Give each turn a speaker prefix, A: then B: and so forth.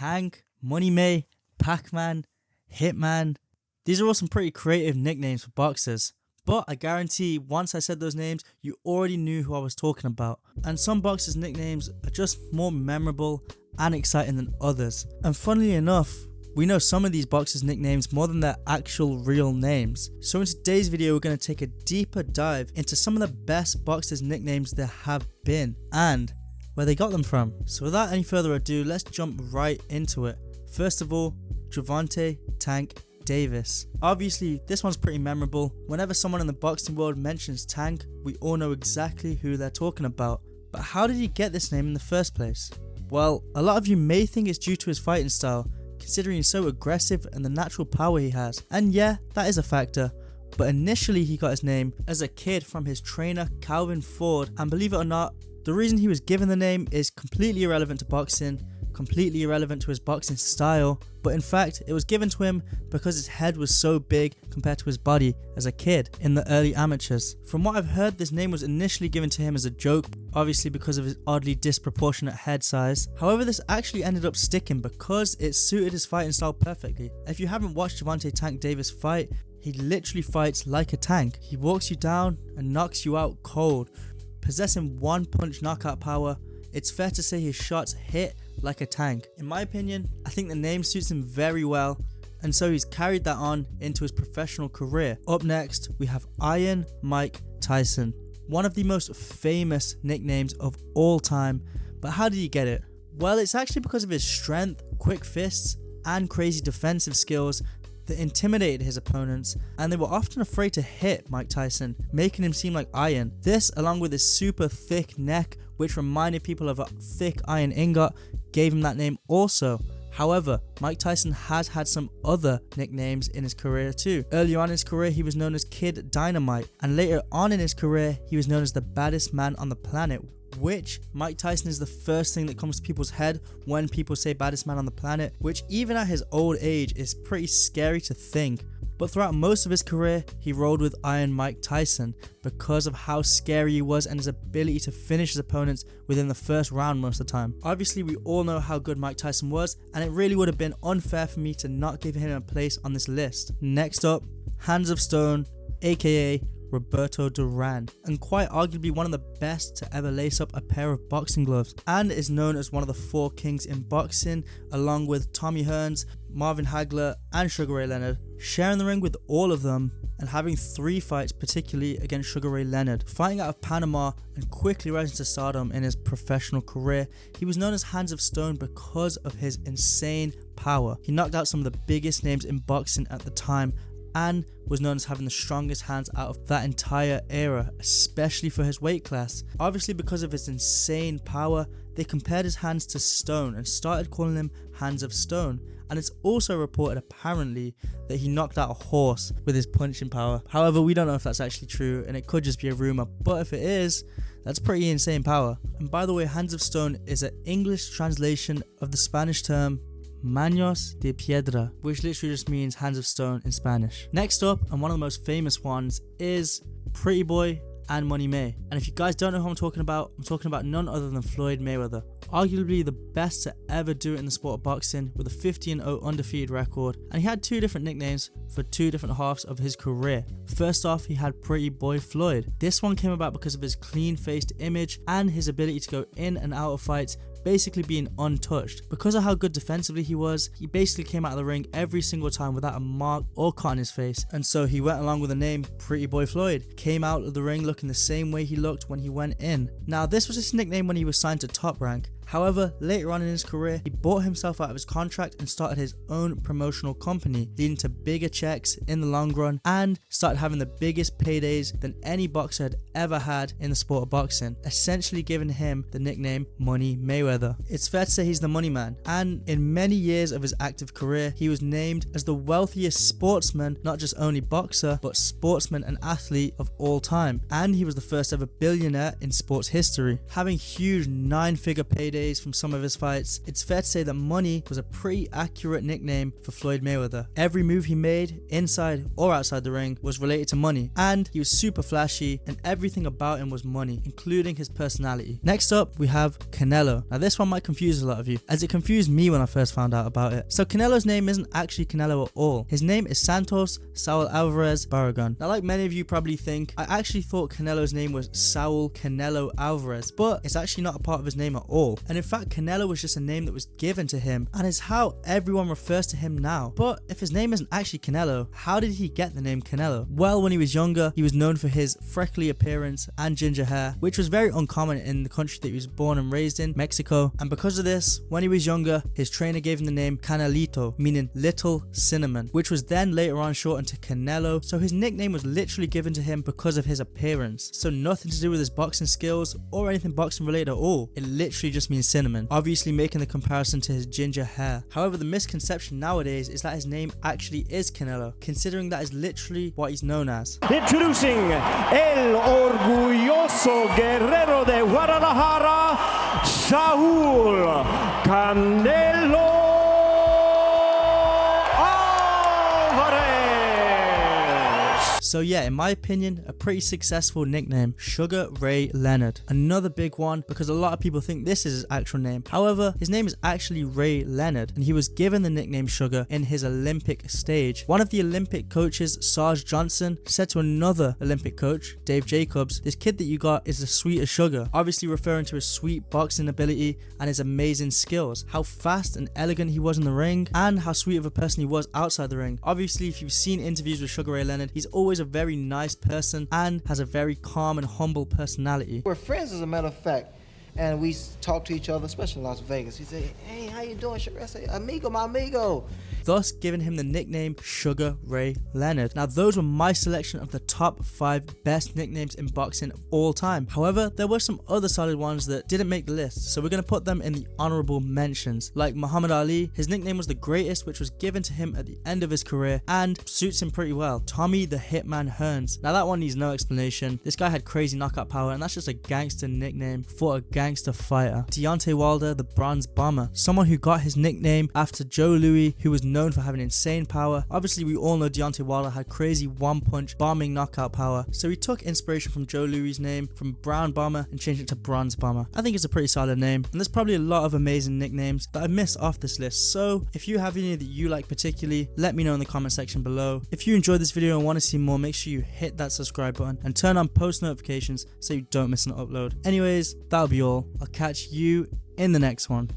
A: Tank, Money May, Pac-Man, Hitman. These are all some pretty creative nicknames for boxers. But I guarantee once I said those names, you already knew who I was talking about. And some boxers' nicknames are just more memorable and exciting than others. And funnily enough, we know some of these boxers' nicknames more than their actual real names. So in today's video, we're going to take a deeper dive into some of the best boxers' nicknames there have been and where they got them from. So without any further ado, let's jump right into it. First of all, Gervonta Tank Davis. Obviously, this one's pretty memorable. Whenever someone in the boxing world mentions Tank, we all know exactly who they're talking about. But how did he get this name in the first place? Well, a lot of you may think it's due to his fighting style, considering he's so aggressive and the natural power he has. And yeah, that is a factor. But initially he got his name as a kid from his trainer Calvin Ford, and believe it or not, the reason he was given the name is completely irrelevant to boxing, completely irrelevant to his boxing style, but in fact it was given to him because his head was so big compared to his body as a kid in the early amateurs. From what I've heard, this name was initially given to him as a joke, obviously because of his oddly disproportionate head size. However, this actually ended up sticking because it suited his fighting style perfectly. If you haven't watched Gervonta Tank Davis fight, he literally fights like a tank. He walks you down and knocks you out cold. Possessing one punch knockout power, it's fair to say his shots hit like a tank. In my opinion, I think the name suits him very well, and so he's carried that on into his professional career. Up next, we have Iron Mike Tyson, one of the most famous nicknames of all time. But how did he get it? Well, it's actually because of his strength, quick fists, and crazy defensive skills that intimidated his opponents, and they were often afraid to hit Mike Tyson, making him seem like iron. This, along with his super thick neck, which reminded people of a thick iron ingot, gave him that name also. However, Mike Tyson has had some other nicknames in his career too. Earlier on in his career, he was known as Kid Dynamite, and later on in his career, he was known as the baddest man on the planet, which Mike Tyson is the first thing that comes to people's head when people say baddest man on the planet, which even at his old age is pretty scary to think. But throughout most of his career, he rolled with Iron Mike Tyson because of how scary he was and his ability to finish his opponents within the first round most of the time. Obviously, we all know how good Mike Tyson was, and it really would have been unfair for me to not give him a place on this list. Next up, Hands of Stone, aka Roberto Duran, and quite arguably one of the best to ever lace up a pair of boxing gloves, and is known as one of the four kings in boxing, along with Tommy Hearns, Marvin Hagler, and Sugar Ray Leonard, sharing the ring with all of them and having 3 fights, particularly against Sugar Ray Leonard. Fighting out of Panama and quickly rising to stardom in his professional career, he was known as Hands of Stone because of his insane power. He knocked out some of the biggest names in boxing at the time and was known as having the strongest hands out of that entire era, especially for his weight class. Obviously, because of his insane power, they compared his hands to stone and started calling him Hands of Stone. And it's also reported apparently that he knocked out a horse with his punching power. However, we don't know if that's actually true, and it could just be a rumor, but if it is, that's pretty insane power. And by the way, Hands of Stone is an English translation of the Spanish term Manos de Piedra, which literally just means hands of stone in Spanish. Next up, and one of the most famous ones, is Pretty Boy and Money May. And if you guys don't know who I'm talking about none other than Floyd Mayweather, arguably the best to ever do it in the sport of boxing, with a 50-0 undefeated record. And he had 2 different nicknames for 2 different halves of his career. First off, he had Pretty Boy Floyd. This one came about because of his clean-faced image and his ability to go in and out of fights, basically being untouched. Because of how good defensively he was, he basically came out of the ring every single time without a mark or cut on his face, and so he went along with the name Pretty Boy Floyd. Came out of the ring looking the same way he looked when he went in. Now, this was his nickname when he was signed to Top Rank. However, later on in his career, he bought himself out of his contract and started his own promotional company, leading to bigger checks in the long run, and started having the biggest paydays than any boxer had ever had in the sport of boxing, essentially giving him the nickname Money Mayweather. It's fair to say he's the money man, and in many years of his active career, he was named as the wealthiest sportsman, not just only boxer, but sportsman and athlete of all time, and he was the first ever billionaire in sports history, having huge 9-figure paydays days from some of his fights, it's fair to say that Money was a pretty accurate nickname for Floyd Mayweather. Every move he made, inside or outside the ring, was related to money, and he was super flashy, and everything about him was money, including his personality. Next up, we have Canelo. Now this one might confuse a lot of you, as it confused me when I first found out about it. So Canelo's name isn't actually Canelo at all. His name is Santos Saul Alvarez Barragan. Now like many of you probably think, I actually thought Canelo's name was Saul Canelo Alvarez, but it's actually not a part of his name at all. And in fact, Canelo was just a name that was given to him, and is how everyone refers to him now. But if his name isn't actually Canelo, how did he get the name Canelo? Well, when he was younger, he was known for his freckly appearance and ginger hair, which was very uncommon in the country that he was born and raised in, Mexico. And because of this, when he was younger, his trainer gave him the name Canelito, meaning little cinnamon, which was then later on shortened to Canelo. So his nickname was literally given to him because of his appearance. So nothing to do with his boxing skills or anything boxing related at all. It literally just means cinnamon, obviously making the comparison to his ginger hair. However, the misconception nowadays is that his name actually is Canelo, considering that is literally what he's known as.
B: Introducing El Orgulloso Guerrero de Guadalajara, Saul Canelo Alvarez.
A: So yeah, in my opinion, a pretty successful nickname, Sugar Ray Leonard. Another big one because a lot of people think this is his actual name. However, his name is actually Ray Leonard, and he was given the nickname Sugar in his Olympic stage. One of the Olympic coaches, Sarge Johnson, said to another Olympic coach, Dave Jacobs, "This kid that you got is as sweet as sugar," obviously referring to his sweet boxing ability and his amazing skills, how fast and elegant he was in the ring, and how sweet of a person he was outside the ring. Obviously, if you've seen interviews with Sugar Ray Leonard, he's always a very nice person and has a very calm and humble personality.
C: We're friends, as a matter of fact, and we talk to each other, especially in Las Vegas. He say, "Hey, how you doing, Sugar?" I say, "Amigo, my amigo."
A: Thus giving him the nickname Sugar Ray Leonard. Now those were my selection of the top 5 best nicknames in boxing of all time. However, there were some other solid ones that didn't make the list, so we're going to put them in the honorable mentions. Like Muhammad Ali, his nickname was the Greatest, which was given to him at the end of his career and suits him pretty well. Tommy the Hitman Hearns. Now that one needs no explanation. This guy had crazy knockout power, and that's just a gangster nickname for a gangster fighter. Deontay Wilder, the Bronze Bomber. Someone who got his nickname after Joe Louis, who was known for having insane power. Obviously, we all know Deontay Wilder had crazy one-punch bombing knockout power, so he took inspiration from Joe Louis' name from Brown Bomber and changed it to Bronze Bomber. I think it's a pretty solid name, and there's probably a lot of amazing nicknames that I missed off this list, so if you have any that you like particularly, let me know in the comment section below. If you enjoyed this video and want to see more, make sure you hit that subscribe button and turn on post notifications so you don't miss an upload. Anyways, that'll be all. I'll catch you in the next one.